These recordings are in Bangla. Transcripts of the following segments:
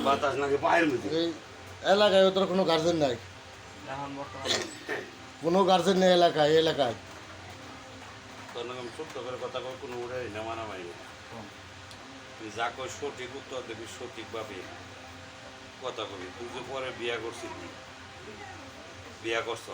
বাতাস নাকি পায়ের মধ্যে। এই এলাকায় তোর কোনো গার্জেন নাই, কোনো গার্জেন নেই এলাকায় এলাকায়। তোর নাকি আমি ছোট্ট করে কথা কই, কোনো উড়ে না মানামাই তুই যা কই সঠিক উত্তর দেবি, সঠিকভাবে কথা কবি। তুই যে পরে বিয়া করছিলি, বিয়া করছ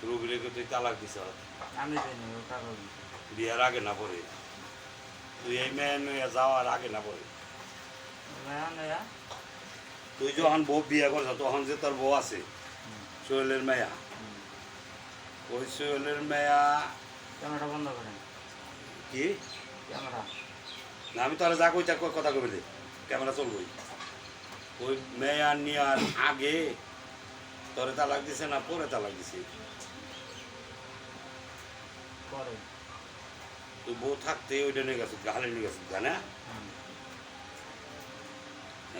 রুগীকে তুই তালাক দিছ, আমি বিয়ার আগে না পরে, তুই এই মেয়ে নিয়ে যাওয়ার আগে না পরে, তুই যখন বউ বিয়া করছ তখন যে তোর বউ আছে সোহেলের মেয়া, ওই সোহেলের মেয়া ক্যামেরা বন্ধ করেন। কি ক্যামেরা না, আমি তাহলে যা কই তা কথা কবি দে, ক্যামেরা চলবই। ওই মেয়া নেওয়ার আগে তোরে তালাক দিছে না পরে তালাক দিছে? পরে তুই বউ থাকতে ওইটা নিয়ে গেছো, গালে নিয়ে গেছো জানা।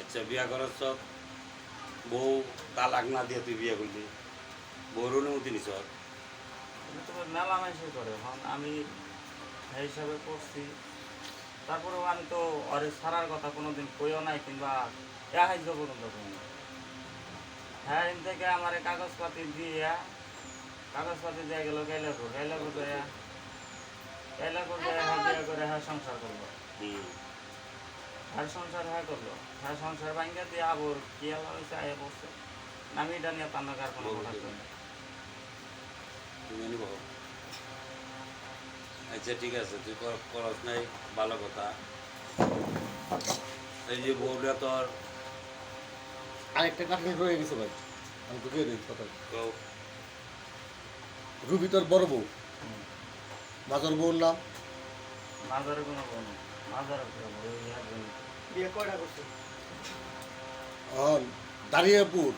আচ্ছা বিয়া করছ, বউ তালাক না দিয়ে তুই বিয়া করলি, বউর অনুমতি নিছ? তবে মেলা মাইসে করে এখন আমি সেই হিসাবে করছি। তারপরেও আমি তো ওরে ছাড়ার কথা কোনোদিন কইও নাই, কিংবা সাহায্য পর্যন্ত করি। হ্যাঁ, এন থেকে আমার কাগজপাতি দিয়ে গেল গাইলাপুর বিয়ে করে হ্যাঁ সংসার করবো। হ্যাঁ সংসার হ্যাঁ করলো, হ্যাঁ সংসার ভাঙ্গা দিয়ে আবার কি আল্লাহ হয়েছে আয় বসছে। আমি এটা নিয়ে তার নাকি আর কোনো কথা করি না। আচ্ছা ঠিক আছে, তুই করস নাই ভালো কথা। এই যে বউটা তোর আরেকটা কাঠনি রয়ে গেছে ভাই, আমি তো দিয়ে দিই কথা। কও, রুবি তোর বড় বউ, মাজার বউর নাম মাজারে কোনো বউ নেই, মাজারে বিয়ে কয়টা করছে? দাঁড়িয়েপুর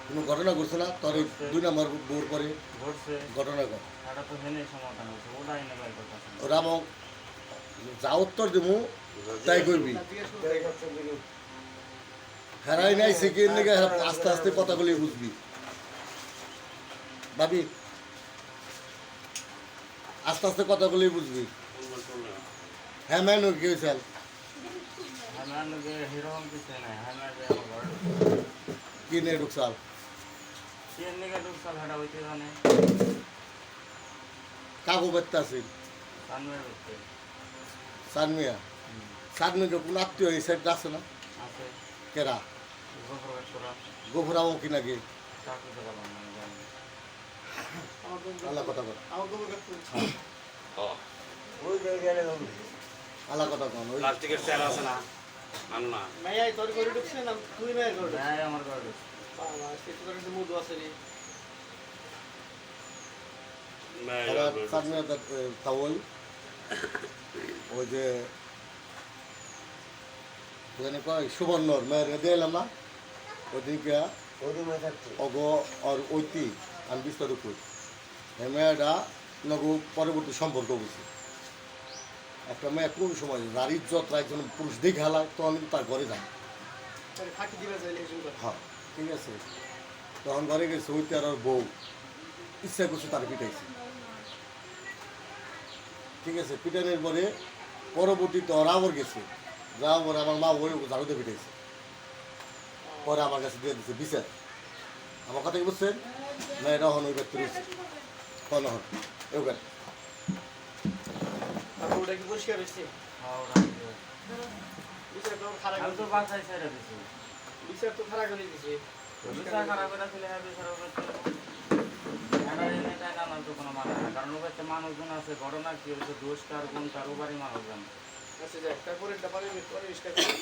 কোনো ঘটনা ঘটছে না তোর? এই 2 নম্বর বউর পরে ঘটছে ঘটনা ঘট এটা তো হেনে সমাধান হচ্ছে, ওটাই এনে বাইর কথা। ওরা আমাকে যা উত্তর দেবো তাই করবি। হেরাই নাই সেকেন্ড দিকে আস্তে আস্তে কথাগুলি বুঝবি ভাবি, আস্তে আস্তে কথাগুলি বুঝবি। হ্যাঁ ম্যান কি হয়েছে? আমার লোকে হিরোম কিছু নাই, আমার ঘর কি নিয়ে ঢুকছাল? তিন দিকে ঢুকছাল হেটা হইতে জানে কাকু বাচ্চা আছে সানমের ভিতরে সানমিয়া, সানমিয়া কোন আত্মীয় এই সাইড আছে না? আছে কেরা গোপ্রকাশ করা গোফরাও কি নাকি? চাকরি তো গেলাম না জানি। আল্লাহ কথা কর, আমার গোবর কাটতে আল্লাহ কথা কন। ওই প্লাস্টিকের চেয়ার আছে না, আনো না। মাইয়াই তোর করে ঢুকছে না তুই মায়ের করে ঢুকছে? হ্যাঁ আমার ঘরে ঢুকছে। বাবা সেটা করে মধু আছে রে। সানমিয়া তাওই ওই যে ওখানে কয় সুবর্ণর মেয়ের দিয়ে এলাম না ওদিকে অগ আর ঐতি আমি বিস্তারিত করি। এই মেয়েটা নগু পরবর্তী সম্পর্ক বুঝি একটা মেয়ে কোন সময় যার ইজ্জত একজন পুরুষ দেখে হালায় তখন কিন্তু তার ঘরে যায়। ফাঁকি দিবে চাইলে এসব করে। হ্যাঁ ঠিক আছে, তখন ঘরে গেছে ঐতি আর ওর বউ ইচ্ছা করছে তার পিটাইছে। ঠিক আছে, পিটানোর পরে পরবর্তীতে ওরা আবার গেছে, যাওয়ার পরে আমার মা ওই ঝাড়ুতে পিটাইছে, পরে আমার কাছে দিয়ে দিচ্ছে বিচার। আমার কথা কি বুঝছেন না? এটা হন ওই ব্যক্তি রয়েছে হন হন এবার তারপর ওটা কি পরিষ্কার হয়েছে? হ্যাঁ ওরা দিছে। বিচার তো খারাপ আমি তো বাসায় ছেড়ে দিছি। বিচার তো খারাপ করে দিছে। বিচার খারাপ করে দিলে হ্যাঁ বিচার হবে তো। এটা এনে টাকা না তো কোনো মানে না, কারণ ওর একটা মানুষজন আছে, ঘটনা কি হয়েছে, দোষ কার গুণ কার ওবারই মানুষজন। আচ্ছা যাক, তারপরে এটা পরিষ্কার করে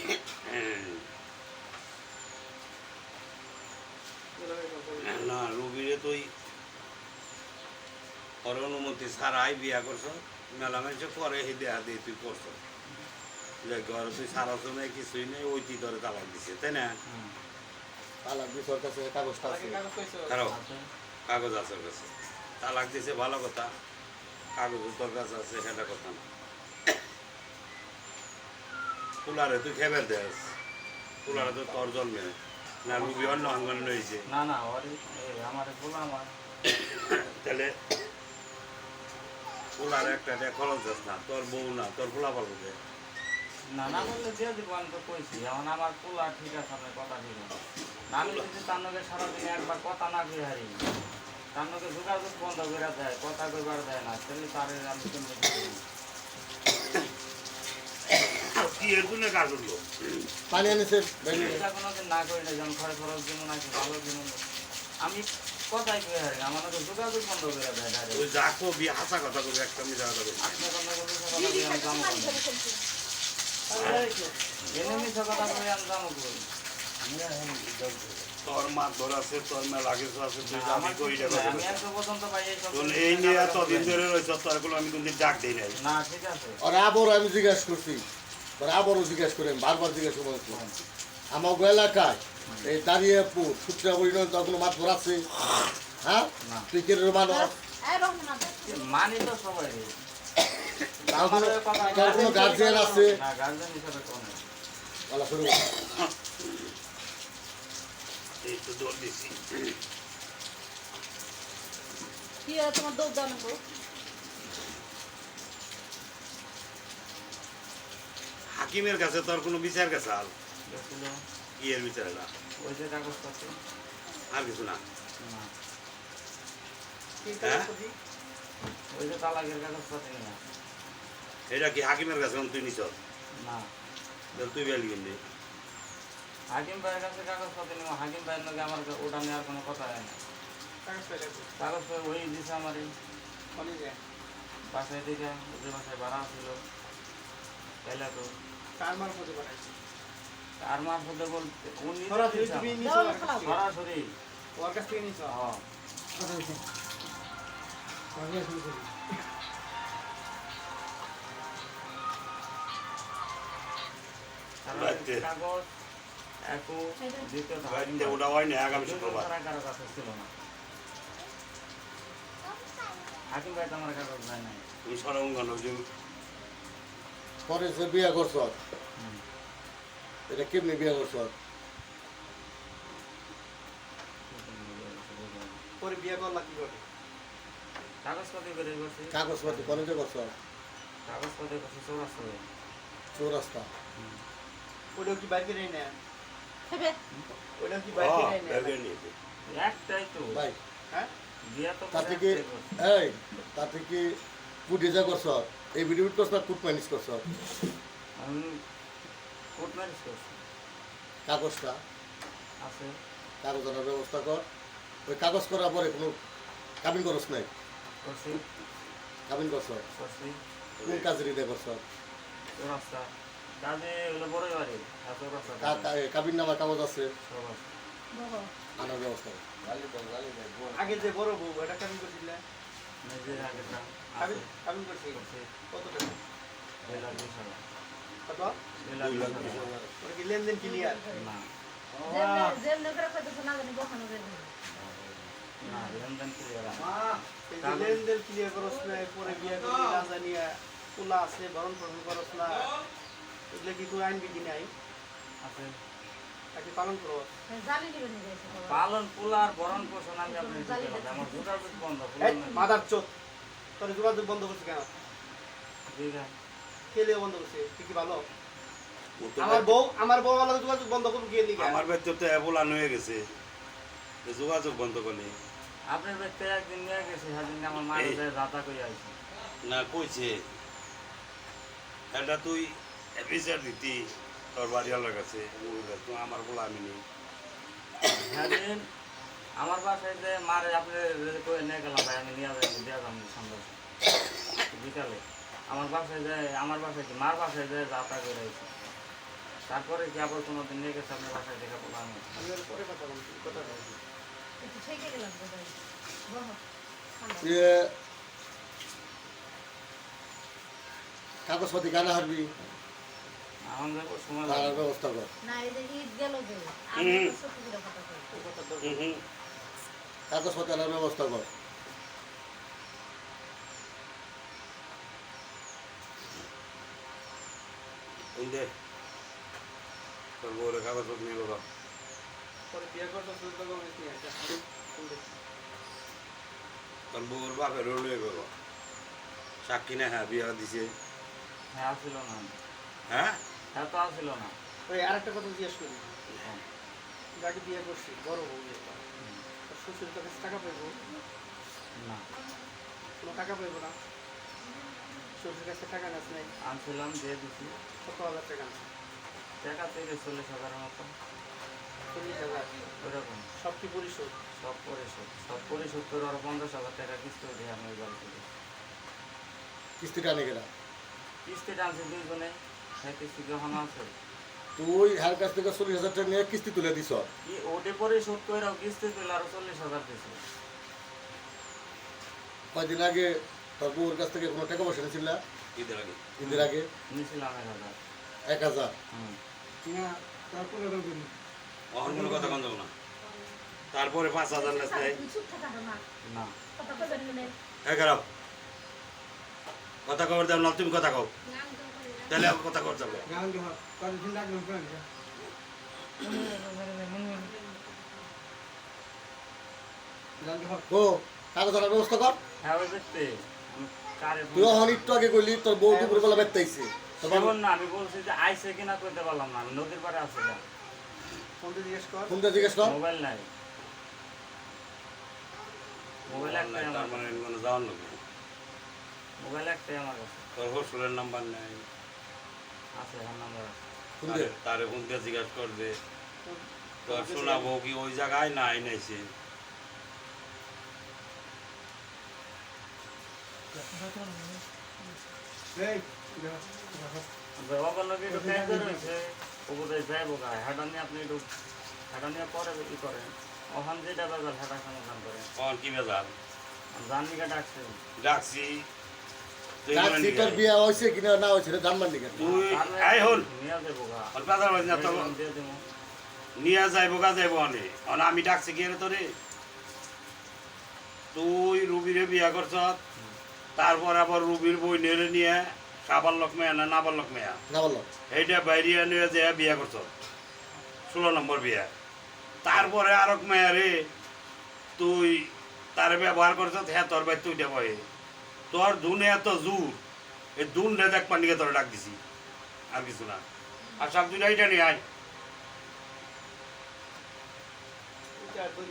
না রুবিরে তুই ওর অনুমতি ছাড়াই বিয়া করছ, মেলা মানুষ করে হে দেহা দিয়ে তুই করছ, যে ঘরে তুই সারা সময় কিছুই নেই, ওই তুই ধরে তালাক দিছে তাই না? তালাক বিচার কাছে কাগজটা আছে, কাগজ কইছো? খারাপ আছে। কাগজ আছে ওর কাছে, তালাক দিছে ভালো কথা, কাগজ তোর কাছে আছে সেটা কথা না। কুলারে তুই খেবের দেস পোলারা তো তোর জন্মে না রুবি অন্য অঙ্গন হয়েছে না না ওর আমার বলা আমার তাহলে পোলার একটা খরচ যাস না তোর বউ না তোর পোলা পারবো যে না না বললে দিয়ে দিব আমি তো কইছি এখন আমার পোলা ঠিক আছে আপনার কথা ঠিক আছে না আমি যদি তার নগে সারাদিনে একবার কথা না কই হারি তার নগে যোগাযোগ বন্ধ করে দেয় কথা কইবার দেয় না তাহলে তার আমি কেমনি কি করি? কি এর জন্য কাজ করলো পানি আনিছে এটা কোনোদিন না করি না যেমন ঘরে খরচ দিন না ভালো দিন আমি কথাই কই হারি না, আমার নগে যোগাযোগ বন্ধ করে দেয় ডাইরেক্ট ওই যা কবি হাসা কথা কবি একটা মিশা কথা কবি আপনার কথা বলতে কথা বলি আমি জানো এনে মিশা কথা বলি আমি জানো কই তোর মা ধর আছে তোর মেলা কিছু আছে তুই আমি আমার কই কিছু নাই, আমি এত পর্যন্ত ভাই এই সব এই নিয়ে এতদিন ধরে রয়েছ তোর কোনো আমি কোনদিন ডাক দিই নাই না ঠিক আছে আর আবারও আমি জিজ্ঞাসা করছি ওরা আবারও জিজ্ঞাসা করি আমি বারবার জিজ্ঞাসা করছি আমার এলাকায় এই দাঁড়িয়েপুর সুত্রা পরিণত কোনো মাছ আছে হ্যাঁ না। ক্রিকেটের মানুষ মানি তো সবাই রে। তার কোনো আমার কথা তার কোনো গার্জিয়ান আছে না গার্জেন হিসাবে কোন বলা শুরু এই তো দৌড় দিছি কি আর তোমার দৌড় দাও নেবো হাকিমের কাছে তোর কোনো বিচার গেছে আর গেছিল কি এর বিচার না ওই যে কাগজপত্র আর কিছু না না হ্যাঁ? ওই যে তালাকের কাগজপত্র না এটা কি হাকিমের কাছে তুই নিছ না তুই বেল কিনলি হাকিম ভাইয়ের কাছে কাগজপত্র নিব হাকিম ভাইয়ের লগে আমার ওটা নেওয়ার কোনো কথা হয় না কাগজপত্র ওই দিছে আমার বাসায় থেকে যে বাসায় ভাড়া ছিল তাইলে তো আর মারফতে বলতে উনি সরাসরি হ্যাঁ রাইতে। কাগজ একু দ্বিতীয় বাড়িতে ওটা হয় না আগামী শুক্রবার কারো কাছে ছিল না হাকিম ভাই তো আমার কাগজ দেয় নাই তুমি সরঙ্গন পরে যে বিয়া করছ এটা কেমনি বিয়া করছ পরে বিয়ে করলা কি করে কাগজপত্র করে করছি কাগজপাতি কলেজে করছ কাগজপত্র করছি চৌরাস্তা চৌরাস্তা ওটাও কি বাইরে নেই না হেবে ওটাও কি বাইরে নেই না একটাই তো ভাই হ্যাঁ বিয়া তো তাতে করে কি একটাই করছি। এই তাতে কি কুটে যা করছ এই ভিডিও করছ না কুট ম্যানেজ করছ আমি কোর্ট ম্যারেজ করছি কাগজটা আছে কাগজ আনার ব্যবস্থা কর ওই কাগজ করার পরে কোনো কাবিন করস নাই করছি কাবিন করছ করছি কোন কাজের এটা করছ চৌরাস্তা কাজে হলো বড়ই বাড়ি আর চৌরাস্তা কাবিন নামার কাগজ আছে চৌরাস্তা বহ আনার ব্যবস্থা কর। আগে যে বড় বউ এটা কেমন করছিলে নিজের আগেটা আমি আছে আমি করছি করছি কত টাকা 2,20,000 কত 2,20,000 ওটা কি লেনদেন ক্লিয়ার না জেল নগর কইতেছ না জানি বখানো জেল না লেনদেন ক্লিয়ার এই যে লেনদেন ক্লিয়ার করছ না পরে বিয়ে করবি না জানিয়া পোলা আছে ভরণ পোষণ করছ না এগুলো কি তুই আইন বিধি নাই আছে তাকে পালন করো জালি দিবে নি যাইছে পালন পোলার ভরণ পোষণ আমি আপনি দিতে পারবো আমার যোগাযোগ বন্ধ এই মাদার চোদ তোর যোগাযোগ বন্ধ করছিস কেন ঠিক আছে কে লিয়ে বন্ধ করছিস তুই কি ভালো আমার বউ আমার যোগাযোগ বন্ধ করবো গিয়ে লিখে আমার বাড়িতে তো অ্যাবোলান হয়ে গেছে তো যোগাযোগ বন্ধ করলি আপনার ব্যক্তি একদিন নিয়ে গেছে সেদিন আমার মা এই। যাতা করে আইছে না কইছে এটা তুই বিচার দিতি তোর বাড়িওয়ালার কাছে তুই আমার বলা আমি নেই সেদিন আমার বাসায় যে মারে আপনি করে নিয়ে গেলাম ভাই আমি নিয়ে যাই দিয়ে যাম সন্ধ্যা বিকালে আমার বাসায় যায় আমার বাসায় কি মার বাসায় যায় যাতা করে আইছে তারপরে কি আবার কোনো দিন নিয়ে গেছে আপনার বাসায় দেখা বললাম আমি ওর পরে কথা বলছি কথা বলছি একটু থেকে গেলাম বোধহয় বহ ইয়ে কাগজপাতি গানা হারবি আমার যাবো সময় তার লাগবে ব্যবস্থা কর না এই যে ঈদ গেল যে আমি তো সত্যি করে কথা কই ওই কথা তো কাগজপাতি আনার ব্যবস্থা কর দে তোর বউরে কাগজপত্র নিয়ে বাবা পরে বিয়ে করতে তো গণেশ নিয়ে আসে তোর বউর বাপের রোলে বাবা সাক্ষী না হ্যাঁ বিয়া দিছে হ্যাঁ আসিল না হ্যাঁ হ্যাঁ তো আসিল না ওই আরেকটা কথা জিজ্ঞেস করি যাকে বিয়ে করছি বড় বউ যেটা তার শ্বশুরের কাছে টাকা পাইবো না কোনো টাকা পাইবো না শ্বশুরের কাছে টাকা নাচ নাই আনছিলাম দিয়ে দিছি কত হাজার টাকা আছে টাকা থেকে 40,000 মতো 40,000 ওইরকম সব কি পরিশোধ সব পরিশোধ করে আরো 50,000 টাকা কিস্তি দিয়ে আমি ওই বাড়ি থেকে কিস্তিটা আনে গেলা কিস্তি টানছি দুইজনে হ্যাঁ কিস্তি যখন আছে তুই হার কাছ থেকে 40,000 টাকা নিয়ে কিস্তি তুলে দিছ কি ওটে পরিশোধ করে কিস্তি দিলে আরো 40,000 দিছে কয়দিন আগে তোর বউর কাছ থেকে কোনো টাকা পয়সা নিয়েছিল না ঈদের আগে ঈদের আগে নিয়েছিলাম 1,000 1,000 হুম অহন কোনো কথা কন যাবো না তারপরে 5,000 লেস দেয় তুই চুপ থাকা না না কথা কইবেন মানে হ্যাঁ খারাপ কথা কবার দাও না তুমি কথা কও তাহলে আমার কথা কর যাবে ও কাগজ আনার ব্যবস্থা কর হ্যাঁ ওই ব্যক্তি আমি কারে তুই অহন একটু আগে কইলি তোর বউ দুপুর বেলা বেতাইছে সেবন না আমি বলছি যে আইসে কিনা কইতে পারলাম না আমি নদীর পাড়ে আসছিলাম ফোনটা জিজ্ঞেস কর ফোন দিয়ে জিজ্ঞেস কর মোবাইল নাই মোবাইল একটাই তার আমার মানে কোনো যাওয়ার লোক নেই। মোবাইল একটাই আমার কাছে তোর হোস্টেলের নাম্বার নেই আছে হ্যাঁ নাম্বার আছে ফোন দিয়ে তারে ফোন দিয়ে জিজ্ঞাসা করবে তোর শোনা বউ কি ওই জায়গায় নাই নাইছে বাবার লোক একটু টাইম রয়েছে ওগুলো যাইবো গায়ে হাঁটা নিয়ে আপনি একটু হাঁটা নিয়ে পরে ই করেন ওখান যেটা বাজার হাঁটা সমাধান করেন কখন কি বেজাল জানিকা ডাকছে ডাকছি তুই ডাক বলেন কি তোর গাই? বিয়া হইছে কিনা না হইছে রে জানবার নিকে তুই আই হল নিয়ে যাবো গা আর বাজার বাজ না তো দিয়ে দেবো নিয়ে যাইবো গা যাইবো অনে অনে আমি ডাকছি কি রে তোরে তুই রুবিরে বিয়া করছ তারপর আবার রুবির বই নেড়ে নিয়ে সাবার লোক মেয়া না নাবার লোক মেয়া না বললো এইটা বাইরে নিয়ে যে বিয়া করছ 16 নম্বর বিয়া তারপরে আরক মেয়া রে তুই তার ব্যবহার করছ হ্যাঁ তোর ভাই তুইটা বয়ে তোর ধুনে এত জোর এই ধুন রে দেখ পান্ডিকে তোর ডাক দিছি আর কিছু না আর সব দুইটা এইটা নিয়ে আয়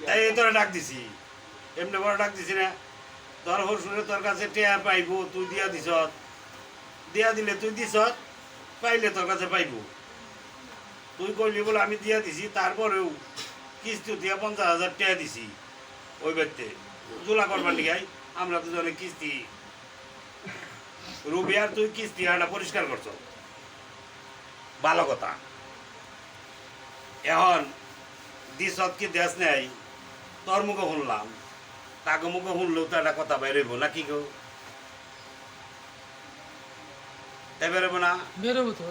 তাই এই তোরা ডাক দিছি এমনি বড় ডাক দিছি না তোর হরসুরে তোর কাছে টেয়া পাইবো তুই দিয়া দিছ দিয়া দিলে তুই দিছ পাইলে তোর কাছে পাইবো তুই কইলি বলে আমি দিয়া দিছি তারপরেও কিস্তি দিয়া 50,000 টেয়া দিছি ওই ব্যক্তি জোলা করবার লিগাই আমরা দুজনে কিস্তি রুবি আর তুই কিস্তি আনা পরিষ্কার করছ ভালো কথা এখন দিছত কি দেশ নেই তোর মুখে শুনলাম তাকে মুখে শুনলেও তো একটা কথা বেরোইব না কি কেউ তাই বেরোবো না বেরোবো তো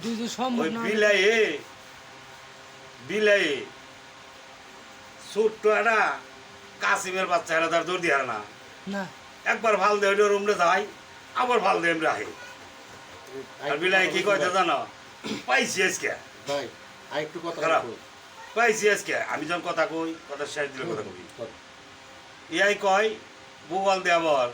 যদি সম্ভব ওই না বিলাই ছোট্ট একটা কাসিমের বাচ্চারা তার দৌড় দিয়ে না না একবার ভাল দেয় রুমরে যাই আবার ভাল দেয় এমনি আহে আর বিলাই কি কইতে জানো পাইছি আজকে ভাই আর একটু কথা খারাপ। বল। পাইছি আজকে আমি যখন কথা কই কথা শেষ দিলে কথা কবি বল। ইয়াই কয় ভূগোল দিয়ে আবার